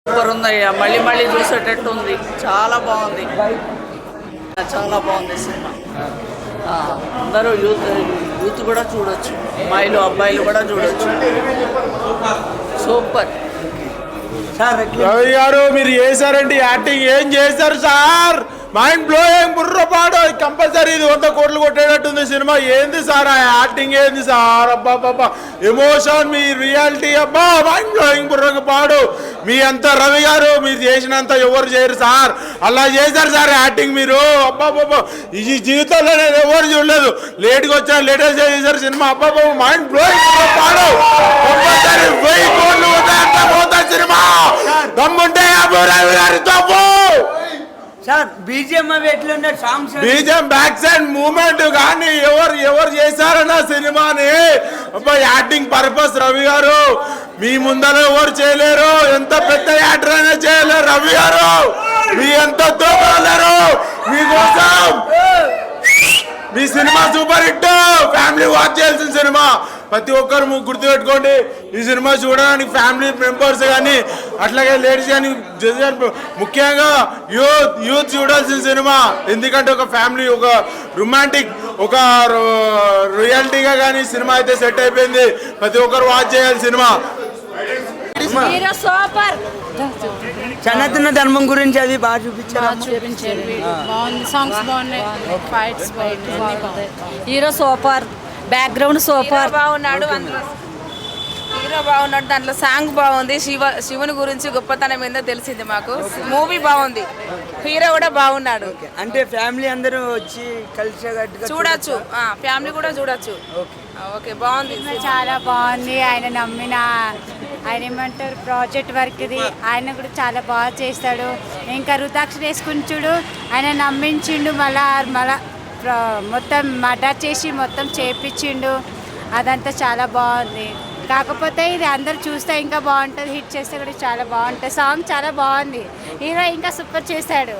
Super ఉందయ్యా, మళ్ళీ మళ్ళీ చూసేటట్టు ఉంది. చాలా బాగుంది, చాలా బాగుంది సినిమా. అందరూ యూత్ కూడా చూడొచ్చు, అమ్మాయిలు అబ్బాయిలు కూడా చూడొచ్చు. సూపర్. రవి గారు మీరు చేశారంటే యాక్టింగ్ ఏం చేశారు సార్, మైండ్ బ్లోయింగ్, బుర్రపాడు కంపల్సరీ. ఇది 100 కోట్లు కొట్టేటట్టుంది సినిమా. ఏంది సార్ ఆ యాక్టింగ్, ఏంది సార్, అబ్బా అబ్బా ఎమోషన్, మీ రియాలిటీ, అబ్బా మైండ్ బ్లోయింగ్, బుర్రకు పాడు. మీ అంత రవి గారు మీరు చేసినంత ఎవరు చేయరు సార్, అలా చేశారు సార్ యాక్టింగ్ మీరు. అబ్బా అబ్బా ఈ జీవితంలో నేను ఎవరు చూడలేదు. లేట్గా వచ్చాను, లేటెస్ట్ చేశారు సినిమా. అబ్బా అబ్బా మైండ్ బ్లోయింగ్, పాడు. కంపల్సరీ 1000 కోట్లు పోతాయి సినిమా. దమ్ముంటే అబ్బు రవి గారి తప్పు సార్. బీజిఎం అవి ఎట్లున్నా songs, BGM back side moment కానీ ఎవరు చేశారన్న సినిమాని. అబ్బా యాక్టింగ్ పర్పస్ రవి గారు, మీ ముందర ఎవరు చేయలేరు. ఎంత పెద్ద యాక్టర్ అయినా చేయలేరు రవి గారు. మీ ఎంత తోపలేరు. మీకోసం మీ సినిమా సూపర్ హిట్, ఫ్యామిలీ వాచ్ చేయాల్సిన సినిమా. ప్రతి ఒక్కరు గుర్తుపెట్టుకోండి, ఈ సినిమా చూడడానికి ఫ్యామిలీ మెంబర్స్ కానీ అట్లాగే లేడీస్ కానీ ముఖ్యంగా యూత్ చూడాల్సిన సినిమా. ఎందుకంటే ఒక ఫ్యామిలీ, ఒక రొమాంటిక్, ఒక రియాలిటీగా కానీ సినిమా అయితే సెట్ అయిపోయింది. ప్రతి ఒక్కరు వాచ్ చేయాలి సినిమా. సనాతన ధర్మం గురించి అది బాగా చూపించారు. బాగుంది, సాంగ్స్ బాగున్నాయి, ఫైట్స్ బాగున్నాయి. హీరో సూపర్, బ్యాక్గ్రౌండ్ సూపర్, బాగున్నాడు. అందులో హీరో బాగున్నాడు, దాంట్లో సాంగ్ బాగుంది. శివుని గురించి గొప్పతనం ఏందో తెలిసింది మాకు. మూవీ బాగుంది, హీరో కూడా బాగున్నాడు. అంటే ఫ్యామిలీ అందరూ వచ్చి కలిసి చూడొచ్చు, ఫ్యామిలీ కూడా చూడొచ్చు. ఓకే, బాగుంది, చాలా బాగుంది. ఆయన నమ్మిన, ఆయన ఏమంటారు ప్రాజెక్ట్ వర్క్ది, ఆయన కూడా చాలా బాగా చేస్తాడు. ఇంకా రుద్రాక్ష వేసుకుని చూడు, ఆయన నమ్మించిండు, మళ్ళా మొత్తం మర్డర్ చేసి మొత్తం చేపించిండు. అదంతా చాలా బాగుంది. కాకపోతే ఇది అందరు చూస్తే ఇంకా బాగుంటుంది, హిట్ చేస్తే కూడా చాలా బాగుంటుంది. సాంగ్ చాలా బాగుంది, హీరో ఇంకా సూపర్ చేశాడు.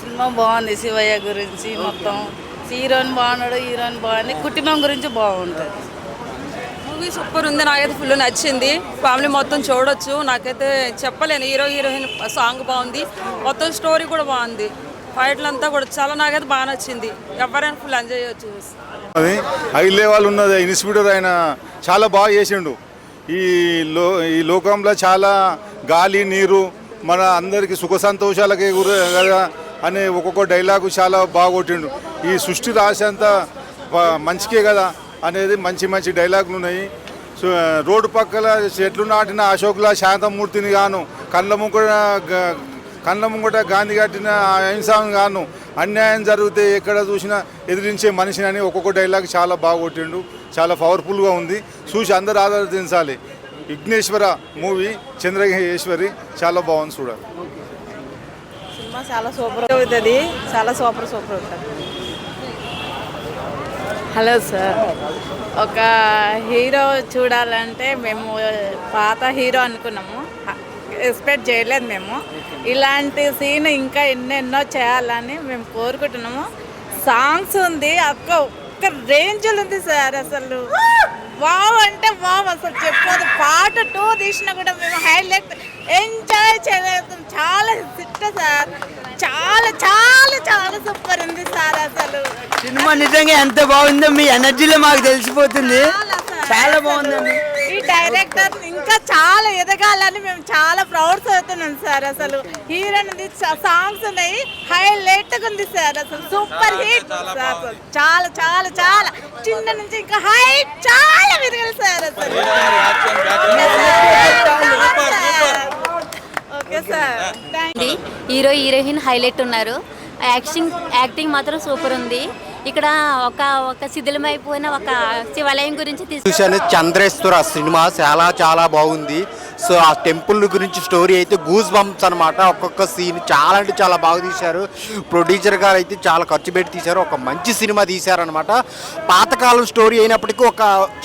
సినిమా బాగుంది, శివయ్య గురించి మొత్తం. హీరోయిన్ బాగున్నాడు, హీరోయిన్ బాగుంది, కుటుంబం గురించి బాగుంటుంది. మూవీ సూపర్ ఉంది, నాకైతే ఫుల్ నచ్చింది. ఫ్యామిలీ మొత్తం చూడొచ్చు. నాకైతే చెప్పలేను, హీరో హీరోయిన్ సాంగ్ బాగుంది, మొత్తం స్టోరీ కూడా బాగుంది, ఫైట్లు అంతా కూడా చాలా నాకైతే బాగా నచ్చింది. ఎవరైనా ఫుల్ ఎంజాయ్ చేయొచ్చు. హై లెవెల్ ఉన్నది, ఇన్స్పిరేటర్ ఆయన చాలా బాగా చేసిండు. ఈ లోకంలో చాలా గాలి నీరు మన అందరికీ సుఖ సంతోషాలకే కదా అనే ఒక్కొక్క డైలాగు చాలా బాగా కొట్టిండు. ఈ సృష్టి రాశి అంతా మంచికే కదా అనేది మంచి డైలాగులు ఉన్నాయి. రోడ్డు పక్కల చెట్లు నాటిన అశోక్ల శాంతమూర్తిని గాను, కళ్ళ ముంగట గాంధీ కట్టిన అహింసను గాను, అన్యాయం జరిగితే ఎక్కడ చూసినా ఎదిరించే మనిషిని అని ఒక్కొక్క డైలాగ్ చాలా బాగా కొట్టిండు. చాలా పవర్ఫుల్గా ఉంది, చూసి అందరు ఆదరించాలి. విఘ్నేశ్వర మూవీ, చంద్రగేశ్వరి చాలా బాగుంది, చూడాలి. సినిమా చాలా సూపర్ అవుతుంది, చాలా సూపర్ ఉంటుంది. హలో సార్, ఒక హీరో చూడాలంటే మేము పాత హీరో అనుకున్నాము, ఎక్స్పెక్ట్ చేయలేదు మేము. ఇలాంటి సీన్ ఇంకా ఎన్నెన్నో చేయాలని మేము కోరుకుంటున్నాము. సాంగ్స్ ఉంది, ఒక్క రేంజ్లో ఉంది సార్. అసలు వావ్ అంటే వావ్, అసలు చెప్పదు. పార్ట్ 2 తీసినా కూడా మేము హైలైట్ ఎంజాయ్ చేయగలుగుతాం. చాలా సిట్ట సార్, చాలా చాలా చాలా సూపర్ ఉంది సార్. అసలు సినిమా నిజంగా ఎంత బాగుందో మీ ఎనర్జీలో మాకు తెలిసిపోతుంది. చాలా బాగుందండి. ఈ డైరెక్టర్ ఇంకా చాలా ఎదగాలని మేము చాలా ప్రౌడ్ అవుతున్నాం సార్. అసలు హీరోయిన్ సాంగ్స్ ఉన్నాయి, హైలైట్ గా ఉంది సార్. అసలు సూపర్ హిట్ సార్. చాలా చాలా చాలా చిన్న నుంచి ఇంకా హైట్ చాలా పెరిగారు సార్. అసలు okay sir, hero heroine highlight ఉన్నారు. యాక్టింగ్ మాత్రం సూపర్ ఉంది. ఇక్కడ ఒక శిథిలమైపోయిన ఒక శివాలయం గురించి చూశాను. చంద్రేశ్వర సినిమా చాలా బాగుంది. సో ఆ టెంపుల్ గురించి స్టోరీ అయితే గూస్ బంప్స్ అనమాట. ఒక్కొక్క సీన్ చాలా అంటే చాలా బాగా తీశారు. ప్రొడ్యూసర్ గారు అయితే చాలా ఖర్చు పెట్టి తీశారు, ఒక మంచి సినిమా తీశారనమాట. పాతకాలం స్టోరీ అయినప్పటికీ ఒక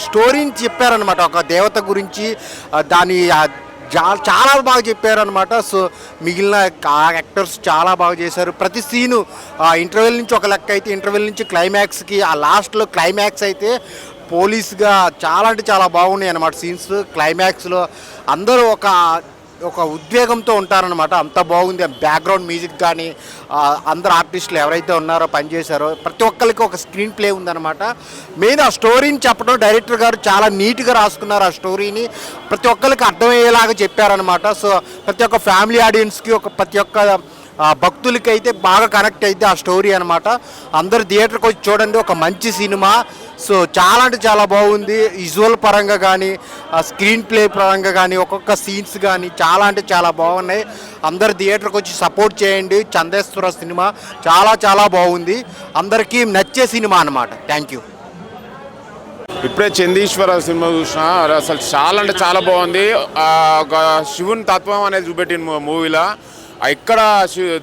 స్టోరీని చెప్పారనమాట, ఒక దేవత గురించి. దాని చాలా బాగా చెప్పారనమాట. సో మిగిలిన యాక్టర్స్ చాలా బాగా చేశారు. ప్రతి సీను ఇంటర్వెల్ నుంచి ఒక లెక్క అయితే, ఇంటర్వెల్ నుంచి క్లైమాక్స్కి, ఆ లాస్ట్లో క్లైమాక్స్ అయితే పోలీస్గా చాలా అంటే చాలా బాగున్నాయి అన్నమాట సీన్స్. క్లైమాక్స్లో అందరూ ఒక ఒక ఉద్వేగంతో ఉంటారనమాట. అంత బాగుంది. బ్యాక్గ్రౌండ్ మ్యూజిక్ కానీ అందరు ఆర్టిస్టులు ఎవరైతే ఉన్నారో పనిచేశారో ప్రతి ఒక్కరికి ఒక స్క్రీన్ ప్లే ఉందన్నమాట. మెయిన్ ఆ స్టోరీని చెప్పడం డైరెక్టర్ గారు చాలా నీట్గా రాసుకున్నారు. ఆ స్టోరీని ప్రతి ఒక్కరికి అర్థమయ్యేలాగా చెప్పారనమాట. సో ప్రతి ఒక్క ఫ్యామిలీ ఆడియన్స్కి ప్రతి ఒక్క భక్తులకి అయితే బాగా కనెక్ట్ అయితే ఆ స్టోరీ అనమాట. అందరు థియేటర్కి వచ్చి చూడండి. ఒక మంచి సినిమా. సో చాలా అంటే చాలా బాగుంది. విజువల్ పరంగా కానీ స్క్రీన్ ప్లే పరంగా కానీ ఒక్కొక్క సీన్స్ కానీ చాలా అంటే చాలా బాగున్నాయి. అందరు థియేటర్కి వచ్చి సపోర్ట్ చేయండి. చంద్రేశ్వర సినిమా చాలా చాలా బాగుంది. అందరికీ నచ్చే సినిమా అనమాట. Thank you. ఇప్పుడే చందీశ్వర సినిమా చూసిన, అసలు చాలా అంటే చాలా బాగుంది. ఒక శివుని తత్వం అనేది చూపెట్టిన మూవీలో ఇక్కడ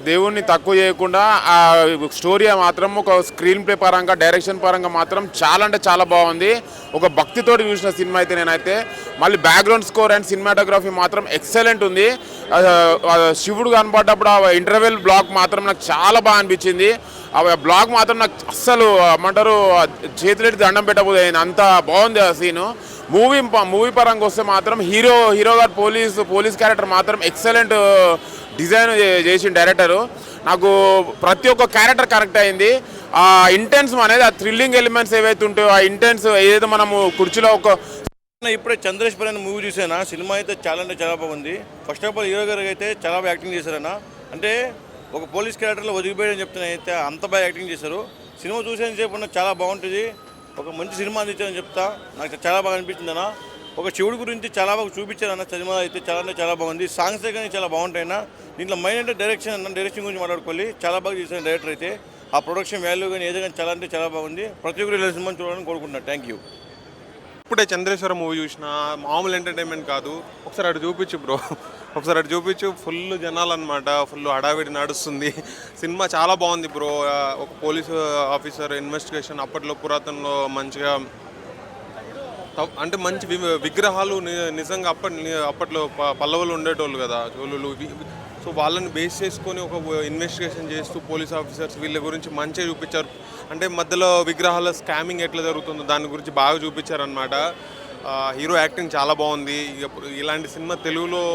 దేవుణ్ణి తక్కువ చేయకుండా ఆ స్టోరీ మాత్రం ఒక స్క్రీన్ ప్లే పరంగా డైరెక్షన్ పరంగా మాత్రం చాలా అంటే చాలా బాగుంది. ఒక భక్తితోటి చూసిన సినిమా అయితే నేనైతే. మళ్ళీ బ్యాక్గ్రౌండ్ స్కోర్ అండ్ సినిమాటోగ్రఫీ మాత్రం ఎక్సలెంట్ ఉంది. శివుడు కనపడ్డప్పుడు ఆ ఇంటర్వెల్ బ్లాక్ మాత్రం నాకు చాలా బాగా అనిపించింది. ఆ బ్లాక్ మాత్రం నాకు అస్సలు ఏమంటారు చేతులెట్టి దండం పెట్టబోయింది, అంత బాగుంది ఆ సీను. మూవీ పరంగా వస్తే మాత్రం హీరో గారు పోలీస్ క్యారెక్టర్ మాత్రం ఎక్సలెంట్ డిజైన్ చేసిన డైరెక్టరు. నాకు ప్రతి ఒక్క క్యారెక్టర్ కరెక్ట్ అయింది. ఆ ఇంటెన్స్ అనేది, ఆ థ్రిల్లింగ్ ఎలిమెంట్స్ ఏవైతే ఉంటాయో ఆ ఇంటెన్స్ ఏదైతే మనము కుర్చీలో ఇప్పుడే చంద్రేశ్వర్ అనే మూవీ చూసానా. సినిమా అయితే చాలా అంటే చాలా బాగుంది. ఫస్ట్ ఆఫ్ ఆల్ హీరో గారు అయితే చాలా బాగా యాక్టింగ్ చేశారన్న. అంటే ఒక పోలీస్ క్యారెక్టర్లో ఒదిగిపోయాడని చెప్తున్నా అయితే అంత బాగా యాక్టింగ్ చేశారు. సినిమా చూసేంతసేపు ఉన్న చాలా బాగుంటుంది. ఒక మంచి సినిమా అందించారని చెప్తా. నాకు చాలా బాగా అనిపించింది అన్న. ఒక శివుడి గురించి చాలా బాగా చూపించారన్న. సినిమా అయితే చాలా అంటే చాలా బాగుంది. సాంగ్స్ కానీ చాలా బాగుంటాయన్న. దీంట్లో మెయిన్ అంటే డైరెక్షన్ గురించి మాట్లాడుకోవాలి. చాలా బాగా చేశారు డైరెక్టర్ అయితే. ఆ ప్రొడక్షన్ వాల్యూ కానీ ఏదో కానీ చాలా అంటే చాలా బాగుంది. ప్రతి ఒక్కరు ఇలా సినిమాని చూడాలని కోరుకుంటున్నాను. Thank you. ఇప్పుడే చంద్రేశ్వర మూవీ చూసిన, మామూలు ఎంటర్టైన్మెంట్ కాదు. ఒకసారి అటు చూపించు బ్రో, ఒకసారి అటు చూపించు. ఫుల్ జనాలు అనమాట, ఫుల్ హడావిడి నడుస్తుంది. సినిమా చాలా బాగుంది బ్రో. ఒక పోలీసు ఆఫీసర్ ఇన్వెస్టిగేషన్, అప్పట్లో పురాతనలో మంచిగా అంటే మంచి విగ్రహాలు నిజంగా అప్పట్లో పల్లవులు ఉండేటోళ్ళు కదా చోళులు. సో వాళ్ళని బేస్ చేసుకొని ఒక ఇన్వెస్టిగేషన్ చేస్తూ పోలీస్ ఆఫీసర్స్ వీళ్ళ గురించి మంచిగా చూపించారు. అంటే మధ్యలో విగ్రహాల స్కామింగ్ ఎట్లా జరుగుతుందో దాని గురించి బాగా చూపించారనమాట. హీరో యాక్టింగ్ చాలా బాగుంది. ఇలాంటి సినిమా తెలుగులో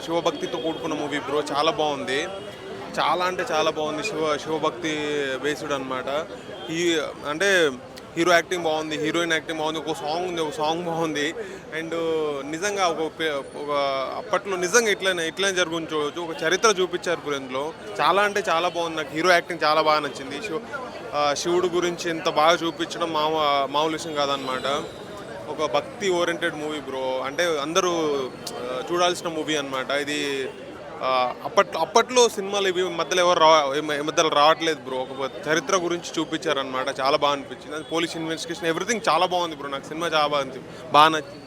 శివభక్తితో కూడుకున్న మూవీ బ్రో. చాలా బాగుంది, చాలా అంటే చాలా బాగుంది. శివభక్తి బేస్డ్ అనమాట. అంటే హీరో యాక్టింగ్ బాగుంది, హీరోయిన్ యాక్టింగ్ బాగుంది. ఒక సాంగ్ ఉంది, ఒక సాంగ్ బాగుంది. అండ్ నిజంగా ఒక అప్పట్లో నిజంగా ఇట్లనే జరుగుతుంచవచ్చు. ఒక చరిత్ర చూపించారు ఇప్పుడు ఇందులో. చాలా అంటే చాలా బాగుంది. నాకు హీరో యాక్టింగ్ చాలా బాగా నచ్చింది. శివుడు గురించి ఎంత బాగా చూపించడం మామూలు విషయం కాదనమాట. ఒక భక్తి ఓరియంటెడ్ మూవీ బ్రో. అంటే అందరూ చూడాల్సిన మూవీ అనమాట ఇది. అప్పట్లో సినిమాలు ఇవి మధ్యలో రావట్లేదు బ్రో. ఒక చరిత్ర గురించి చూపించారనమాట. చాలా బాగా అనిపించింది. అది పోలీస్ ఇన్వెస్టిగేషన్ ఎవ్రీథింగ్ చాలా బాగుంది బ్రో. నాకు సినిమా చాలా బాగా నచ్చింది.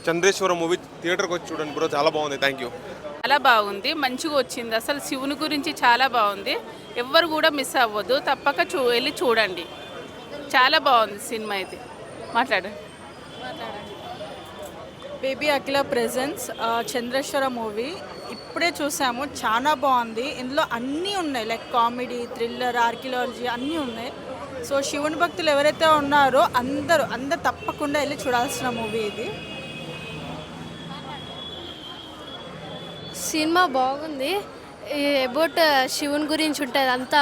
చంద్రేశ్వర మూవీ థియేటర్కి వచ్చి చూడండి బ్రో, చాలా బాగుంది. Thank you. చాలా బాగుంది, మంచిగా వచ్చింది. అసలు శివుని గురించి చాలా బాగుంది. ఎవ్వరు కూడా మిస్ అవ్వద్దు, తప్పక వెళ్ళి చూడండి. చాలా బాగుంది సినిమా అయితే. మాట్లాడండి. బేబీ అఖిల ప్రెజెన్స్ చంద్రేశ్వర మూవీ ఇప్పుడే చూసాము. చాలా బాగుంది. ఇందులో అన్నీ ఉన్నాయి, లైక్ కామెడీ, థ్రిల్లర్, ఆర్కియాలజీ అన్నీ ఉన్నాయి. సో శివుని భక్తులు ఎవరైతే ఉన్నారో అందరూ తప్పకుండా వెళ్ళి చూడాల్సిన మూవీ ఇది. సినిమా బాగుంది. అబౌట్ శివుని గురించి ఉంటుంది. అంతా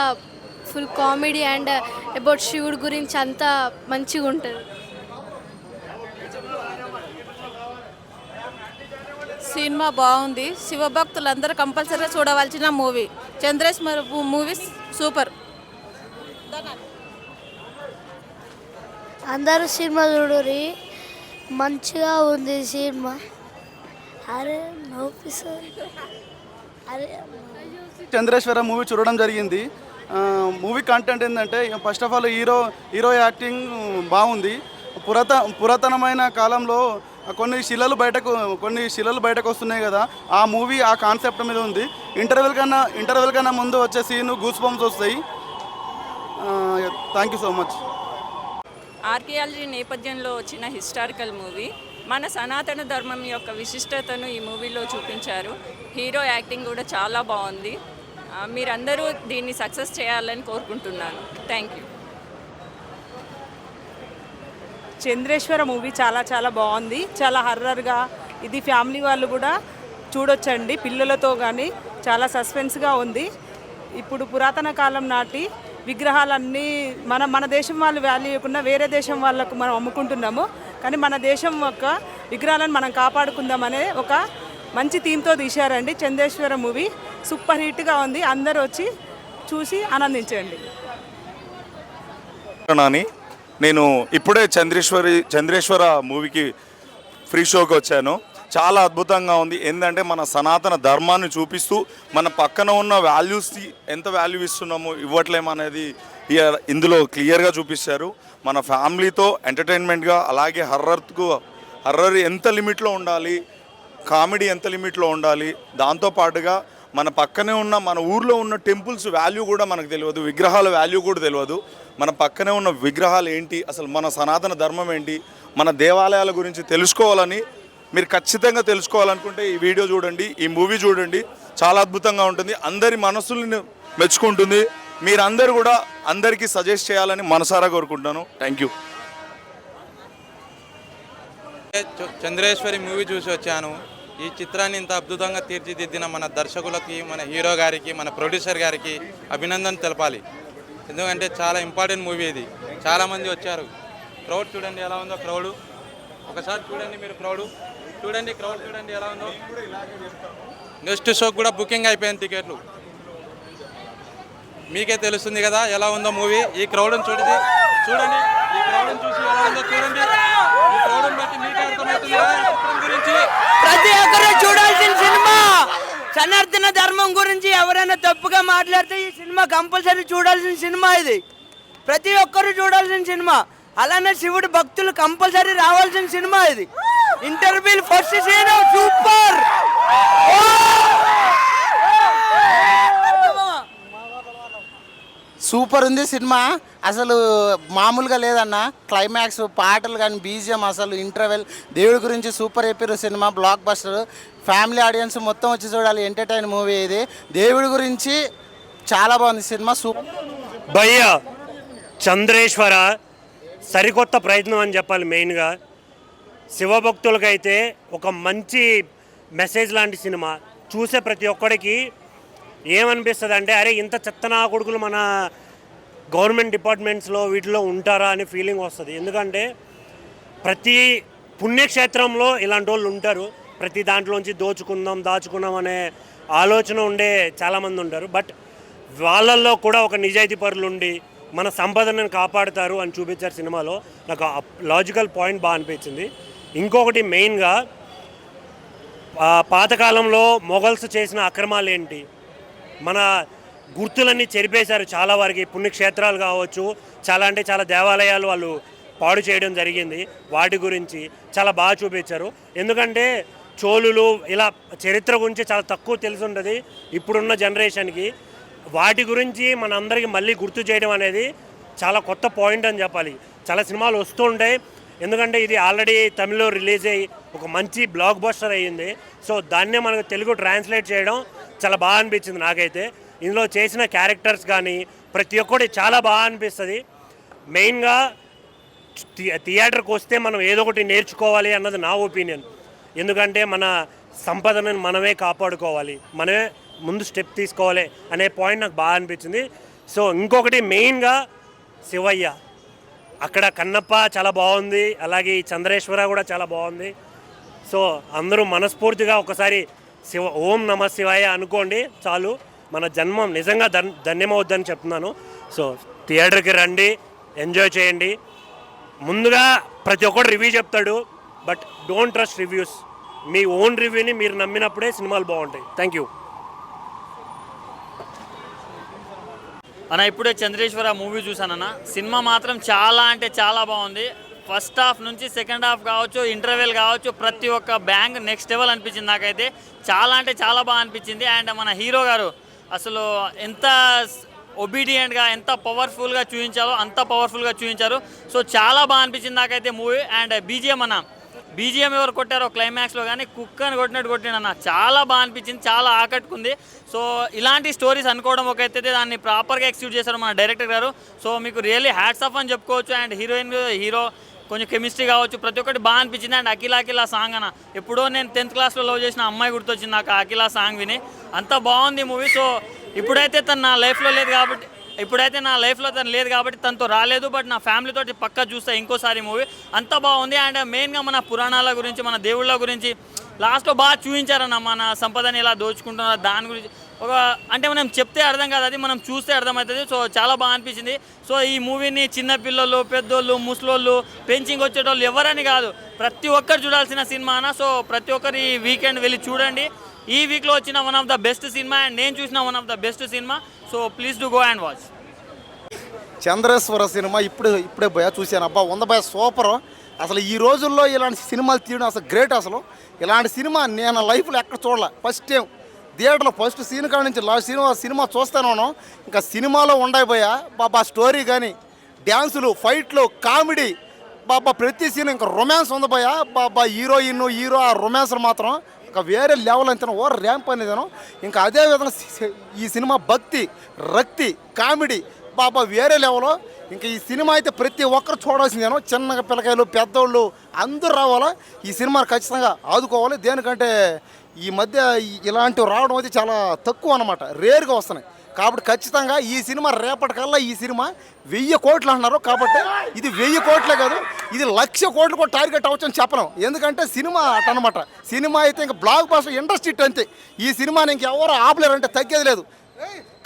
ఫుల్ కామెడీ అండ్ అబౌట్ శివుడి గురించి అంతా మంచిగా ఉంటుంది. సినిమా బాగుంది. శివభక్తులందరూ కంపల్సరీగా చూడవలసిన మూవీ. Chandreshwara movie super. అందరూ సినిమా చూడరి, మంచిగా ఉంది సినిమా. చంద్రేశ్వర మూవీ చూడడం జరిగింది. మూవీ కంటెంట్ ఏంటంటే first of all hero acting బాగుంది. పురాతనమైన కాలంలో కొన్ని శిలలు బయటకు వస్తున్నాయి కదా, ఆ మూవీ ఆ కాన్సెప్ట్ మీద ఉంది. ఇంటర్వెల్ కన్నా ముందు వచ్చే సీన్ గూస్ బంప్స్ వస్తాయి. Thank you so much. Archaeology నేపథ్యంలో వచ్చిన హిస్టారికల్ మూవీ. మన సనాతన ధర్మం యొక్క విశిష్టతను ఈ మూవీలో చూపించారు. హీరో యాక్టింగ్ కూడా చాలా బాగుంది. మీరందరూ దీన్ని సక్సెస్ చేయాలని కోరుకుంటున్నాను. Thank you. చంద్రేశ్వర మూవీ చాలా చాలా బాగుంది. చాలా హర్రర్గా, ఇది ఫ్యామిలీ వాళ్ళు కూడా చూడొచ్చండి పిల్లలతో కానీ. చాలా సస్పెన్స్గా ఉంది. ఇప్పుడు పురాతన కాలం నాటి విగ్రహాలన్నీ మన దేశం వాళ్ళు వాల్యూ ఇవ్వకుండా వేరే దేశం వాళ్ళకు మనం అమ్ముకుంటున్నాము. కానీ మన దేశం యొక్క విగ్రహాలను మనం కాపాడుకుందామనే ఒక మంచి థీమ్తో తీశారండి. చంద్రేశ్వర మూవీ సూపర్ హిట్గా ఉంది. అందరూ వచ్చి చూసి ఆనందించండి. నేను ఇప్పుడే చంద్రేశ్వర మూవీకి ఫ్రీ షోకి వచ్చాను. చాలా అద్భుతంగా ఉంది. ఏంటంటే మన సనాతన ధర్మాన్ని చూపిస్తూ మన పక్కన ఉన్న వాల్యూస్కి ఎంత వాల్యూ ఇస్తున్నామో ఇవ్వట్లేము అనేది ఇందులో క్లియర్గా చూపిస్తారు. మన ఫ్యామిలీతో ఎంటర్టైన్మెంట్గా, అలాగే హర్రర్ ఎంత లిమిట్లో ఉండాలి, కామెడీ ఎంత లిమిట్లో ఉండాలి, దాంతోపాటుగా మన పక్కనే ఉన్న మన ఊర్లో ఉన్న టెంపుల్స్ వాల్యూ కూడా మనకు తెలియదు, విగ్రహాల వాల్యూ కూడా తెలియదు. మన పక్కనే ఉన్న విగ్రహాలు ఏంటి, అసలు మన సనాతన ధర్మం ఏంటి, మన దేవాలయాల గురించి తెలుసుకోవాలని మీరు ఖచ్చితంగా తెలుసుకోవాలనుకుంటే ఈ వీడియో చూడండి, ఈ మూవీ చూడండి. చాలా అద్భుతంగా ఉంటుంది. అందరి మనసుల్ని మెచ్చుకుంటుంది. మీరందరూ కూడా అందరికీ సజెస్ట్ చేయాలని మనసారా కోరుకుంటున్నాను. Thank you. చంద్రేశ్వరి మూవీ చూసి వచ్చాను. ఈ చిత్రాన్ని ఇంత అద్భుతంగా తీర్చిదిద్దిన మన దర్శకులకి, మన హీరో గారికి, మన ప్రొడ్యూసర్ గారికి అభినందన తెలపాలి. ఎందుకంటే చాలా ఇంపార్టెంట్ మూవీ ఇది. చాలామంది వచ్చారు. క్రౌడ్ చూడండి ఎలా ఉందో. క్రౌడ్ ఒకసారి చూడండి, మీరు క్రౌడ్ చూడండి ఎలా ఉందో. నెక్స్ట్ షోకి కూడా బుకింగ్ అయిపోయింది టికెట్లు. మీకే తెలుస్తుంది కదా ఎలా ఉందో మూవీ. ఈ క్రౌడ్ని చూడండి. ఈ క్రౌడ్ని చూసి ఎలా ఉందో చూడండి. ఈ క్రౌడ్ని బట్టి మీకే అర్థమవుతుంది కదా చిత్రం గురించి. ప్రతి ఒక్కరూ చూడాల్సిన సినిమా. సనాతన ధర్మం గురించి ఎవరైనా తప్పుగా మాట్లాడితే ఈ సినిమా కంపల్సరీ చూడాల్సిన సినిమా. ఇది ప్రతి ఒక్కరూ చూడాల్సిన సినిమా. అలానే శివుడు భక్తులు కంపల్సరీ రావాల్సిన సినిమా. ఇది interview first scene super. Super ఉంది సినిమా. అసలు మామూలుగా లేదన్న. క్లైమాక్స్, పాటలు కానీ, బీజిఎం, అసలు ఇంటర్వెల్, దేవుడి గురించి సూపర్ చెప్పారు. Cinema block buster. Family audience మొత్తం వచ్చి చూడాలి. ఎంటర్టైన్ మూవీ ఇది. దేవుడి గురించి చాలా బాగుంది సినిమా. సూపర్. భయ్య చంద్రేశ్వర సరికొత్త ప్రయత్నం అని చెప్పాలి. మెయిన్గా శివభక్తులకైతే ఒక మంచి మెసేజ్ లాంటి సినిమా. చూసే ప్రతి ఒక్కడికి ఏమనిపిస్తుంది అంటే, అరే ఇంత చెత్తనా కొడుకులు మన గవర్నమెంట్ డిపార్ట్మెంట్స్లో వీటిలో ఉంటారా అనే ఫీలింగ్ వస్తుంది. ఎందుకంటే ప్రతి పుణ్యక్షేత్రంలో ఇలాంటి వాళ్ళు ఉంటారు. ప్రతి దాంట్లోంచి దాచుకుందాం అనే ఆలోచన ఉండే చాలామంది ఉంటారు. బట్ వాళ్ళల్లో కూడా ఒక నిజాయితీ పరులు ఉండి మన సంపదను కాపాడుతారు అని చూపించారు సినిమాలో. నాకు లాజికల్ పాయింట్ బాగా అనిపించింది. ఇంకొకటి మెయిన్గా పాతకాలంలో మొఘల్స్ చేసిన అక్రమాలు ఏంటి, మన గుర్తులన్నీ చెరిపేశారు చాలా వరకు. పుణ్యక్షేత్రాలు కావచ్చు, చాలా అంటే చాలా దేవాలయాలు వాళ్ళు పాడు చేయడం జరిగింది. వాటి గురించి చాలా బాగా చూపించారు. ఎందుకంటే చోళులు ఇలా చరిత్ర గురించి చాలా తక్కువ తెలిసి ఉంటుంది ఇప్పుడున్న జనరేషన్కి. వాటి గురించి మనందరికీ మళ్ళీ గుర్తు చేయడం అనేది చాలా కొత్త పాయింట్ అని చెప్పాలి. చాలా సినిమాలు వస్తూ ఉంటాయి. ఎందుకంటే ఇది ఆల్రెడీ తమిళ్లో రిలీజ్ అయ్యి ఒక మంచి బ్లాక్ బస్టర్ అయ్యింది. సో దాన్నే మనకు తెలుగు ట్రాన్స్లేట్ చేయడం చాలా బాగా అనిపించింది నాకైతే. ఇందులో చేసిన క్యారెక్టర్స్ కానీ ప్రతి ఒక్కటి చాలా బాగా అనిపిస్తుంది. మెయిన్గా థియేటర్కి వస్తే మనం ఏదో ఒకటి నేర్చుకోవాలి అన్నది నా ఒపీనియన్. ఎందుకంటే మన సంపదను మనమే కాపాడుకోవాలి, మనమే ముందు స్టెప్ తీసుకోవాలి అనే పాయింట్ నాకు బాగా అనిపించింది. సో ఇంకొకటి మెయిన్గా శివయ్య, అక్కడ కన్నప్ప చాలా బాగుంది, అలాగే ఈ చంద్రేశ్వర కూడా చాలా బాగుంది. సో అందరూ మనస్ఫూర్తిగా ఒకసారి ఓం నమ శివాయ అనుకోండి చాలు. మన జన్మం నిజంగా ధన్యమవుద్దని చెప్తున్నాను. సో థియేటర్కి రండి, ఎంజాయ్ చేయండి. ముందుగా ప్రతి ఒక్కరు రివ్యూ చెప్తాడు, బట్ డోంట్ ట్రస్ట్ రివ్యూస్. మీ ఓన్ రివ్యూని మీరు నమ్మినప్పుడే సినిమాలు బాగుంటాయి. థ్యాంక్ యూ అన్న. ఇప్పుడే చంద్రేశ్వర మూవీ చూసానన్న. సినిమా మాత్రం చాలా అంటే చాలా బాగుంది. ఫస్ట్ హాఫ్ నుంచి సెకండ్ హాఫ్ కావచ్చు, ఇంటర్వెల్ కావచ్చు, ప్రతి ఒక్క బ్యాంగ్ నెక్స్ట్ లెవెల్ అనిపించింది నాకైతే. చాలా అంటే చాలా బాగా అనిపించింది. అండ్ మన హీరో గారు అసలు ఎంత ఒబీడియంట్గా, ఎంత పవర్ఫుల్గా చూపించాలో అంత పవర్ఫుల్గా చూపించారు. సో చాలా బాగా అనిపించింది నాకైతే మూవీ. అండ్ బీజిఎం ఎవరు కొట్టారో క్లైమాక్స్లో కానీ కుక్కని కొట్టినట్టు కొట్టినన్న. చాలా బాగా అనిపించింది, చాలా ఆకట్టుకుంది. సో ఇలాంటి స్టోరీస్ అనుకోవడం ఒక ఎత్తైతే దాన్ని ప్రాపర్గా ఎక్స్క్యూట్ చేశారు మన డైరెక్టర్ గారు. సో మీకు రియల్లీ హ్యాట్స్ ఆఫ్ అని చెప్పుకోవచ్చు. అండ్ హీరో కొంచెం కెమిస్ట్రీ కావచ్చు, ప్రతి ఒక్కటి బాగా అనిపించింది. అండ్ అఖిల సాంగ్ అన్న, ఎప్పుడో నేను 10th క్లాస్లో లవ్ చేసిన అమ్మాయి గుర్తొచ్చింది నాకు అఖిల సాంగ్ విని. అంత బాగుంది మూవీ. సో ఇప్పుడైతే తను నా లైఫ్లో తను లేదు కాబట్టి తనతో రాలేదు, బట్ నా ఫ్యామిలీతో పక్కా చూస్తా ఇంకోసారి మూవీ. అంత బాగుంది. అండ్ మెయిన్గా మన పురాణాల గురించి, మన దేవుళ్ళ గురించి లాస్ట్లో బాగా చూపించారన్న, మన సంపదని ఎలా దోచుకుంటున్నారు దాని గురించి. అంటే మనం చెప్తే అర్థం కాదు, అది మనం చూస్తే అర్థమవుతుంది. సో చాలా బాగా అనిపించింది. సో ఈ మూవీని చిన్నపిల్లలు, పెద్దోళ్ళు, ముసలోళ్ళు, పెంచింగ్ వచ్చేటోళ్ళు ఎవరని కాదు, ప్రతి ఒక్కరు చూడాల్సిన సినిమా అన్న. సో ప్రతి ఒక్కరు ఈ వీకెండ్ వెళ్ళి చూడండి. ఈ వీక్లో వచ్చిన one of the best cinema, and నేను చూసిన one of the best cinema. So please do go and watch. Chandreshwara cinema ఇప్పుడే భయ చూశాను. అబ్బా 100 భయ సూపర్. అసలు ఈ రోజుల్లో ఇలాంటి సినిమాలు తీయడం అసలు గ్రేట్. అసలు ఇలాంటి సినిమా నేను లైఫ్లో ఎక్కడ చూడలే. ఫస్ట్ టైం థియేటర్లో ఫస్ట్ సీన్ కాడ నుంచి లాస్ట్ సినిమా చూస్తాను. ఇంకా సినిమాలో ఉండైపోయా బాబా, స్టోరీ కానీ, డ్యాన్సులు, ఫైట్లు, కామెడీ, బాబా ప్రతి సీన్ ఇంకా రొమాన్స్ ఉంది భయ. బాబా హీరో ఆ రొమాన్స్లు మాత్రం ఇంకా వేరే లెవెల్ అంతేనో ఓ ర్యాంప్ అనేదేనో. ఇంకా అదే విధంగా ఈ సినిమా భక్తి, రక్తి, కామెడీ బాబా వేరే లెవెల్లో. ఇంకా ఈ సినిమా అయితే ప్రతి ఒక్కరు చూడాల్సిందేనో. చిన్నగా పిల్లకాయలు, పెద్దోళ్ళు అందరూ రావాలా. ఈ సినిమాని ఖచ్చితంగా ఆదుకోవాలి. దేనికంటే ఈ మధ్య ఇలాంటివి రావడం అయితే చాలా తక్కువ అన్నమాట, రేర్గా వస్తున్నాయి. కాబట్టి ఖచ్చితంగా ఈ సినిమా రేపటికల్లా ఈ సినిమా 1000 కోట్లు అంటున్నారు. కాబట్టి ఇది 1000 కోట్లే కాదు, ఇది 1,00,000 కోట్లు కూడా టార్గెట్ అవ్వచ్చని చెప్పలేం. ఎందుకంటే సినిమా అటనమాట. సినిమా అయితే ఇంకా బ్లాక్ బస్టర్ ఇండస్ట్రీ అంతే. ఈ సినిమాని ఇంకెవరు ఆపలేరంటే తగ్గేది లేదు.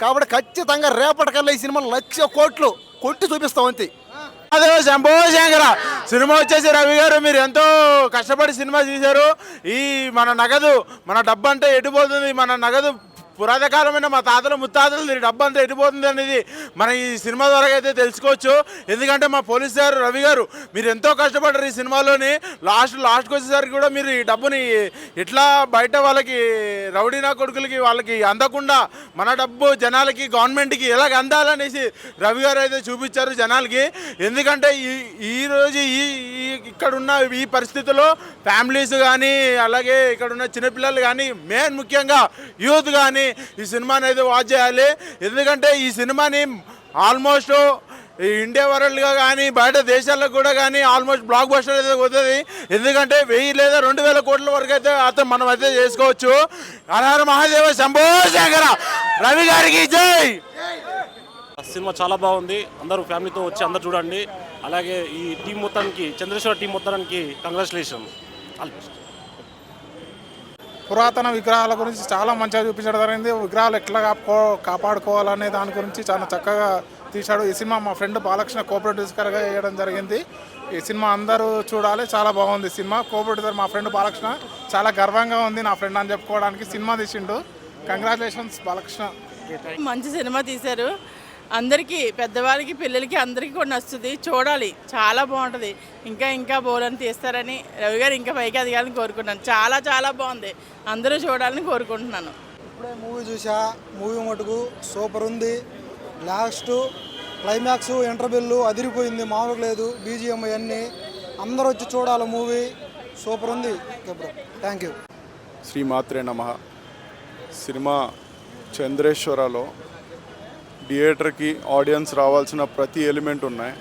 కాబట్టి ఖచ్చితంగా రేపటికల్లా ఈ సినిమా 1,00,000 కోట్లు కొట్టి చూపిస్తాం అంతే. అదే శంభో శంకర సినిమా వచ్చేసి రవి గారు మీరు ఎంతో కష్టపడి సినిమా తీశారు. ఈ మన డబ్బు అంటే ఎటుపోతుంది, మన నగదు పురాతకాలమైన మా తాతలు ముత్తాతలు డబ్బు అంతా ఎటుపోతుంది అనేది మన ఈ సినిమా ద్వారా అయితే తెలుసుకోవచ్చు. ఎందుకంటే మా పోలీస్ గారు రవి గారు మీరు ఎంతో కష్టపడ్డారు ఈ సినిమాలోని. లాస్ట్కి వచ్చేసరికి కూడా మీరు ఈ డబ్బుని ఎట్లా బయట వాళ్ళకి రౌడీ నా కొడుకులకి వాళ్ళకి అందకుండా మన డబ్బు జనాలకి, గవర్నమెంట్కి ఎలాగ అందాలనేసి రవి గారు అయితే చూపించారు జనాలకి. ఎందుకంటే ఈరోజు ఇక్కడున్న ఈ పరిస్థితుల్లో ఫ్యామిలీస్ కానీ, అలాగే ఇక్కడున్న చిన్నపిల్లలు కానీ, మెయిన్ ముఖ్యంగా యూత్ కానీ ఈ సినిమాని అయితే వాచ్ చేయాలి. ఎందుకంటే ఈ సినిమాని ఆల్మోస్ట్ ఇండియా వరల్డ్గా కానీ బయట దేశాలకు కూడా కానీ ఆల్మోస్ట్ బ్లాక్ బస్టర్ అయితే అవుతుంది. ఎందుకంటే 1000 లేదా 2000 కోట్ల వరకు అయితే మనం అయితే చేసుకోవచ్చు. హర మహాదేవ శంభో శంకర రవి గారికి జై. సినిమా చాలా బాగుంది. అందరూ ఫ్యామిలీతో వచ్చి అందరూ చూడండి. అలాగే ఈ టీం మొత్తానికి, చంద్రేశ్వర టీం మొత్తానికి కంగ్రాచులేషన్. All best. పురాతన విగ్రహాల గురించి చాలా మంచిగా చూపించడం జరిగింది. విగ్రహాలు ఎట్లా కాపాడుకోవాలనే దాని గురించి చాలా చక్కగా తీశాడు. ఈ సినిమా మా ఫ్రెండ్ బాలకృష్ణ కోఆపరేటివ్స్గా వేయడం జరిగింది. ఈ సినిమా అందరూ చూడాలి, చాలా బాగుంది సినిమా. కోఆపరేటివ్ మా ఫ్రెండ్ బాలకృష్ణ చాలా గర్వంగా ఉంది నా ఫ్రెండ్ అని చెప్పుకోవడానికి. సినిమా తీసిండు. కంగ్రాచులేషన్స్ బాలకృష్ణ. మంచి సినిమా తీశారు. అందరికీ, పెద్దవాళ్ళకి, పిల్లలకి అందరికీ కూడా నచ్చుతుంది. చూడాలి, చాలా బాగుంటుంది. ఇంకా బోలని తీస్తారని రవి గారు ఇంకా పైకి ఎదగాలని కోరుకుంటున్నాను. చాలా బాగుంది. అందరూ చూడాలని కోరుకుంటున్నాను. ఇప్పుడే మూవీ చూసా. మూవీ మటుకు సూపర్ ఉంది. లాస్ట్ క్లైమాక్స్, ఇంటర్వెల్ అదిరిపోయింది, మామూలుగా లేదు. బీజిఎం అన్నీ అందరూ వచ్చి చూడాలి. మూవీ సూపర్ ఉంది. Thank you. శ్రీమాత్రే నమః. సినిమా చంద్రేశ్వరలో థియేటర్కి ఆడియన్స్ రావాల్సిన ప్రతి ఎలిమెంట్ ఉన్నాయి.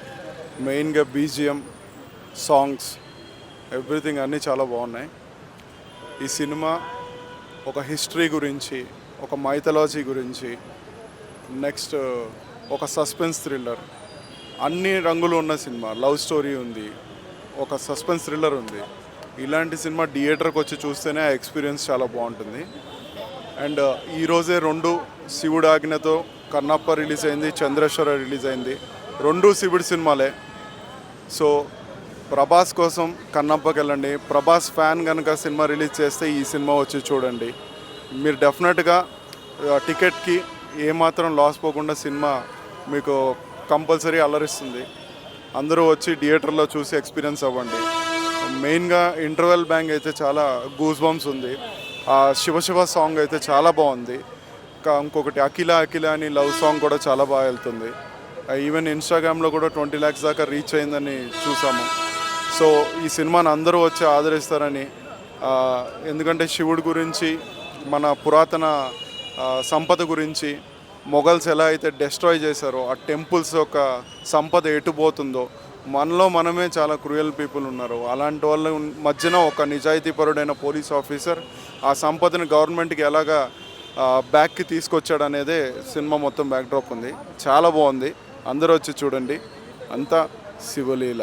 మెయిన్గా బీజిఎం, సాంగ్స్, ఎవ్రీథింగ్ అన్నీ చాలా బాగున్నాయి. ఈ సినిమా ఒక హిస్టరీ గురించి, ఒక మైథాలజీ గురించి, నెక్స్ట్ ఒక సస్పెన్స్ థ్రిల్లర్, అన్ని రంగులు ఉన్న సినిమా. లవ్ స్టోరీ ఉంది, ఒక సస్పెన్స్ థ్రిల్లర్ ఉంది. ఇలాంటి సినిమా థియేటర్కి వచ్చి చూస్తేనే ఆ ఎక్స్పీరియన్స్ చాలా బాగుంటుంది. అండ్ ఈరోజే 2 శివుడు ఆజ్ఞతో కన్నప్ప రిలీజ్ అయింది, చంద్రేశ్వర రిలీజ్ అయింది. 2 శివుడి సినిమాలే. సో ప్రభాస్ కోసం కన్నప్పకి వెళ్ళండి. ప్రభాస్ ఫ్యాన్ కనుక సినిమా రిలీజ్ చేస్తే ఈ సినిమా వచ్చి చూడండి. మీరు డెఫినెట్గా టికెట్కి ఏమాత్రం లాస్ పోకుండా సినిమా మీకు కంపల్సరీ అలరిస్తుంది. అందరూ వచ్చి థియేటర్లో చూసి ఎక్స్పీరియన్స్ అవ్వండి. మెయిన్గా ఇంటర్వెల్ బ్యాంగ్ అయితే చాలా గూస్ బంప్స్ ఉంది. శివ సాంగ్ అయితే చాలా బాగుంది. ఇంకొకటి అఖిల అని లవ్ సాంగ్ కూడా చాలా బాగా వెళ్తుంది. ఈవెన్ ఇన్స్టాగ్రామ్లో కూడా 20 lakhs దాకా రీచ్ అయిందని చూసాము. సో ఈ సినిమాని అందరూ వచ్చి ఆదరిస్తారని, ఎందుకంటే శివుడి గురించి, మన పురాతన సంపద గురించి, మొఘల్స్ ఎలా అయితే డెస్ట్రాయ్ చేశారో ఆ టెంపుల్స్ యొక్క సంపద ఎటుపోతుందో మనలో మనమే చాలా క్రూయల్ పీపుల్ ఉన్నారు. అలాంటి వాళ్ళ మధ్యన ఒక నిజాయితీపరుడైన పోలీస్ ఆఫీసర్ ఆ సంపదను గవర్నమెంట్కి ఎలాగా బ్యాక్కి తీసుకొచ్చాడు అనేదే సినిమా మొత్తం బ్యాక్డ్రాప్ ఉంది. చాలా బాగుంది, అందరూ వచ్చి చూడండి. అంతా శివలీల.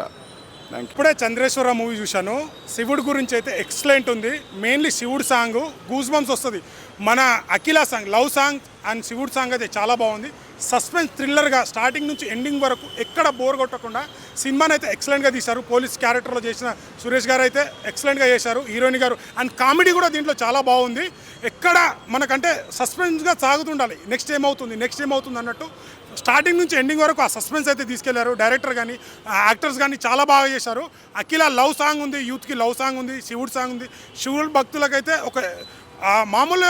ఇప్పుడే చంద్రేశ్వర మూవీ చూశాను. శివుడు గురించి అయితే ఎక్సలెంట్ ఉంది. మెయిన్లీ శివుడు సాంగ్ గూస్ బంప్స్ వస్తుంది. మన అఖిల సాంగ్, లవ్ సాంగ్ అండ్ శివుడు సాంగ్ అయితే చాలా బాగుంది. సస్పెన్స్ థ్రిల్లర్గా స్టార్టింగ్ నుంచి ఎండింగ్ వరకు ఎక్కడ బోర్ కొట్టకుండా సినిమాని అయితే ఎక్సలెంట్గా తీశారు. పోలీస్ క్యారెక్టర్లో చేసిన సురేష్ గారు అయితే ఎక్సలెంట్గా చేశారు, హీరోయిన్ గారు. అండ్ కామెడీ కూడా దీంట్లో చాలా బాగుంది. ఎక్కడ మనకంటే సస్పెన్స్గా సాగుతుండాలి, నెక్స్ట్ ఏమవుతుంది అన్నట్టు స్టార్టింగ్ నుంచి ఎండింగ్ వరకు ఆ సస్పెన్స్ అయితే తీసుకెళ్లారు. డైరెక్టర్ కానీ యాక్టర్స్ కానీ చాలా బాగా చేశారు. అఖిల లవ్ సాంగ్ ఉంది, యూత్కి లవ్ సాంగ్ ఉంది, శివుడు సాంగ్ ఉంది. శివుడు భక్తులకైతే ఒక మామూలు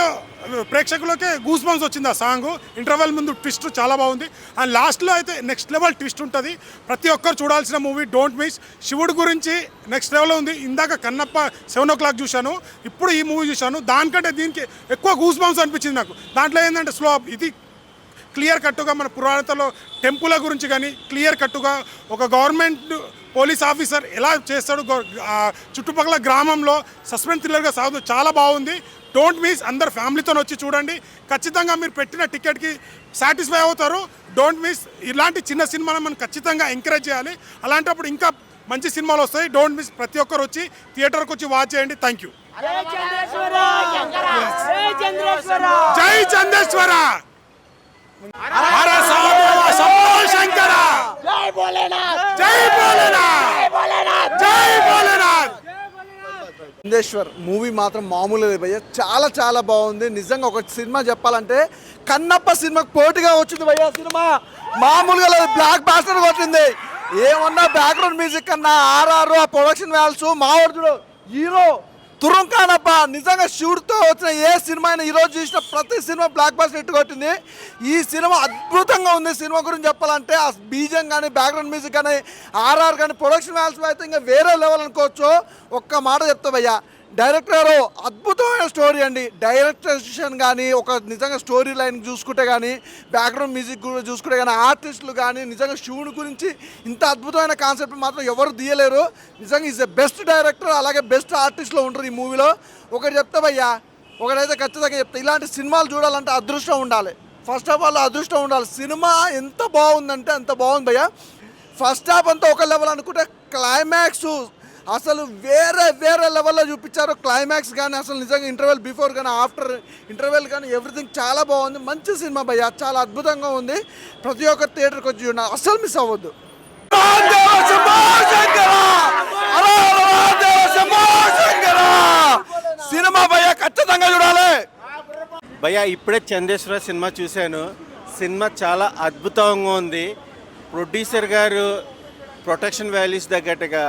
ప్రేక్షకులకే గూస్ బంప్స్ వచ్చింది ఆ సాంగ్. ఇంటర్వెల్ ముందు ట్విస్ట్ చాలా బాగుంది. అండ్ లాస్ట్లో అయితే నెక్స్ట్ లెవెల్ ట్విస్ట్ ఉంటుంది. ప్రతి ఒక్కరు చూడాల్సిన మూవీ, డోంట్ మిస్. శివుడు గురించి నెక్స్ట్ లెవెల్ ఉంది. ఇందాక కన్నప్ప 7 o'clock చూశాను, ఇప్పుడు ఈ మూవీ చూశాను. దానికంటే దీనికి ఎక్కువ గూస్ బంప్స్ అనిపించింది నాకు. దాంట్లో ఏంటంటే ఇది క్లియర్ కట్టుగా మన పురాతనలో టెంపుల గురించి కానీ క్లియర్ కట్టుగా ఒక గవర్నమెంట్ పోలీస్ ఆఫీసర్ ఎలా చేస్తాడు, చుట్టుపక్కల గ్రామంలో సస్పెన్స్ థ్రిల్లర్గా సాగుతుంది. చాలా బాగుంది. Don't miss. అందరు ఫ్యామిలీతో వచ్చి చూడండి. ఖచ్చితంగా మీరు పెట్టిన టికెట్కి సాటిస్ఫై అవుతారు. Don't miss. ఇలాంటి చిన్న సినిమాలను మనం ఖచ్చితంగా ఎంకరేజ్ చేయాలి. అలాంటప్పుడు ఇంకా మంచి సినిమాలు వస్తాయి. Don't miss. ప్రతి ఒక్కరు వచ్చి థియేటర్కి వచ్చి వాచ్ చేయండి. Thank you. జై చంద్రేశ్వర. చంద్రేశ్వర్ మూవీ మాత్రం మామూలు భయ్య, చాలా చాలా బాగుంది. నిజంగా ఒక సినిమా చెప్పాలంటే కన్నప్ప సినిమాకి పోటీగా వచ్చింది భయ్య. సినిమా మామూలుగా లేదు, బ్లాక్ బాస్టర్ కొట్టింది. ఏమన్నా బ్యాక్గ్రౌండ్ మ్యూజిక్ కన్నా ఆర్ఆర్ ఆ ప్రొడక్షన్ వాల్యూస్ మావాడు హీరో తురుంకానప్ప. నిజంగా శివుడితో వచ్చిన ఏ సినిమా అయినా ఈరోజు చూసిన ప్రతి సినిమా బ్లాక్ బాస్టర్ హిట్ కొట్టింది. ఈ సినిమా అద్భుతంగా ఉంది. సినిమా గురించి చెప్పాలంటే ఆ బీజం కానీ బ్యాక్గ్రౌండ్ మ్యూజిక్ కానీ ఆర్ఆర్ కానీ ప్రొడక్షన్ వాల్యూస్ అయితే ఇంకా వేరే లెవెల్ అనుకోవచ్చు. ఒక్క మాట చెప్తా భయ్యా, డైరెక్టర్ అద్భుతమైన స్టోరీ అండి. డైరెక్షన్ కానీ ఒక నిజంగా స్టోరీ లైన్ చూసుకుంటే కానీ బ్యాక్గ్రౌండ్ మ్యూజిక్ కూడా చూసుకుంటే కానీ ఆర్టిస్టులు కానీ నిజంగా శివుని గురించి ఇంత అద్భుతమైన కాన్సెప్ట్ మాత్రం ఎవరు తీయలేరు. నిజంగా ఈజ్ ద బెస్ట్ డైరెక్టర్, అలాగే బెస్ట్ ఆర్టిస్ట్లో ఉంటారు ఈ మూవీలో. ఒకటి చెప్తా భయ్యా, ఒకటైతే ఖచ్చితంగా చెప్తా, ఇలాంటి సినిమాలు చూడాలంటే అదృష్టం ఉండాలి. ఫస్ట్ ఆఫ్ ఆల్ అదృష్టం ఉండాలి. సినిమా ఎంత బాగుందంటే అంత బాగుంది భయ్యా. ఫస్ట్ హాఫ్ అంతా ఒక లెవెల్ అనుకుంటే క్లైమాక్స్ అసలు వేరే వేరే లెవెల్లో చూపించారు. క్లైమాక్స్ కానీ అసలు నిజంగా ఇంటర్వెల్ బిఫోర్ కానీ ఆఫ్టర్ ఇంటర్వెల్ కానీ ఎవ్రీథింగ్ చాలా బాగుంది. మంచి సినిమా భయ్యా, చాలా అద్భుతంగా ఉంది. ప్రతి ఒక్క థియేటర్కి వచ్చి చూడండి, అస్సలు మిస్ అవ్వద్దు. సినిమా భయ్యా ఖచ్చితంగా చూడాలి భయ్యా. ఇప్పుడే చంద్రేశ్వర సినిమా చూశాను. సినిమా చాలా అద్భుతంగా ఉంది. ప్రొడ్యూసర్ గారు ప్రొటెక్షన్ వాల్యూస్ తగ్గట్టుగా,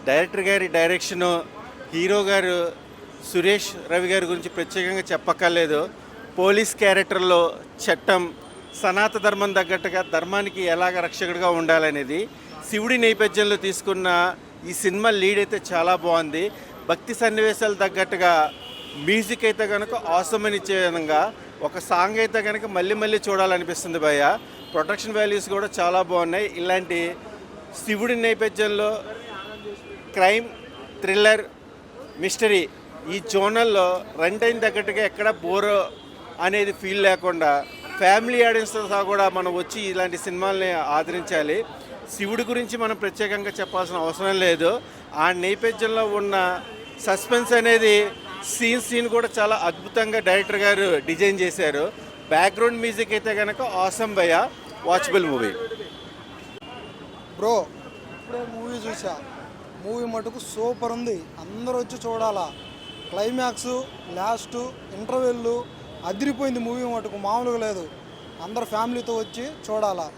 డైరెక్టర్ గారి డైరెక్షను, హీరో గారు సురేష్ రవి గారి గురించి ప్రత్యేకంగా చెప్పక్కర్లేదు. పోలీస్ క్యారెక్టర్లో చట్టం, సనాతన ధర్మం తగ్గట్టుగా ధర్మానికి ఎలాగ రక్షకుడిగా ఉండాలనేది శివుడి నేపథ్యంలో తీసుకున్న ఈ సినిమా లీడ్ అయితే చాలా బాగుంది. భక్తి సన్నివేశాలు తగ్గట్టుగా మ్యూజిక్ అయితే కనుక ఆసమని ఇచ్చే విధంగా ఒక సాంగ్ అయితే కనుక మళ్ళీ మళ్ళీ చూడాలనిపిస్తుంది భయ్య. ప్రొటెక్షన్ వాల్యూస్ కూడా చాలా బాగున్నాయి. ఇలాంటి శివుడి నేపథ్యంలో క్రైమ్, థ్రిల్లర్, మిస్టరీ ఈ జోనల్లో రన్ టైం తగ్గట్టుగా ఎక్కడ బోర్ అనేది ఫీల్ లేకుండా ఫ్యామిలీ ఆడియన్స్తో కూడా మనం వచ్చి ఇలాంటి సినిమాల్ని ఆదరించాలి. శివుడి గురించి మనం ప్రత్యేకంగా చెప్పాల్సిన అవసరం లేదు. ఆ నేపథ్యంలో ఉన్న సస్పెన్స్ అనేది సీన్ కూడా చాలా అద్భుతంగా డైరెక్టర్ గారు డిజైన్ చేశారు. బ్యాక్గ్రౌండ్ మ్యూజిక్ అయితే కనుక ఆసమ్ భయ్య, వాచబుల్ మూవీ. బ్రో ఇప్పుడే మూవీ చూసా, మూవీ మటుకు సూపర్ ఉంది. అందరూ వచ్చి చూడాలా. క్లైమాక్స్, లాస్ట్, ఇంటర్వెల్ అదిరిపోయింది. మూవీ మటుకు మామూలుగా లేదు. అందరు ఫ్యామిలీతో వచ్చి చూడాలా.